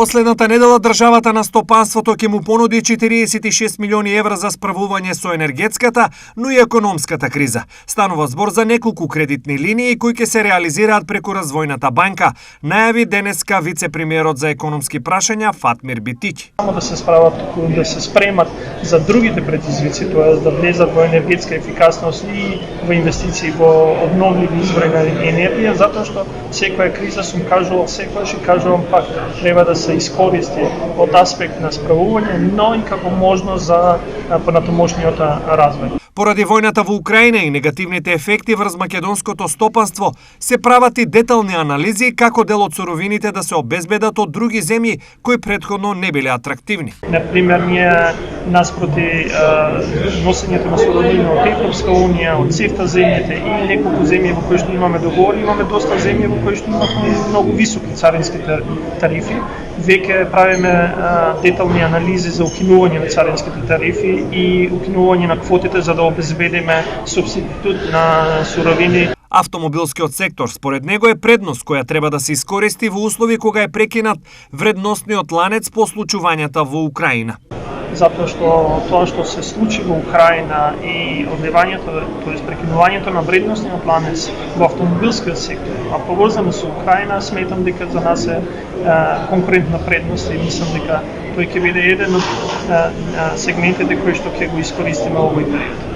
Последната недела државата на стопанството ќе му понуди 46 милиони евра за справување со енергетската, но и економската криза. Станува збор за неколку кредитни линии кои ќе се реализираат преку Развојната банка, најави денеска вице-премиерот за економски прашања Фатмир Битиќ. Само да се справат, да се спремат за другите предизвици, тоа да влезат во енергетска ефикасност и во инвестиции во обновливи извори на енергија, затоа што секоја криза сум кажувал, секогаш и кажувам пак, треба да се искористи од аспект на справување, но и како можност за понатамошниот развој. Поради војната во Украина и негативните ефекти врз македонското стопанство, се прават и детални анализи како дел од суровините да се обезбедат од други земји кои претходно не биле атрактивни. Например, ние наспроти носењето на суровини од Европска унија, од СЕФТА земјите и неколку земји во кои што имаме договори, имаме доста земји во кои што имаме многу високи царински тарифи. Веќе правиме детални анализи за укинување на царинските тарифи и укинување на квотите за да обезбедиме субститут на суровини. Автомобилскиот сектор според него е предност која треба да се искористи во услови кога е прекинат вредносниот ланец по случувањата во Украина. Затоа што тоа што се случи во Украина и одливањето, тоест прекинувањето на вредносниот ланец во автомобилскиот сектор, а поврзано со Украина, сметам дека за нас е конкурентна предност и мислам дека тој ќе биде еден од сегментите кои што ќе го искористиме овој период.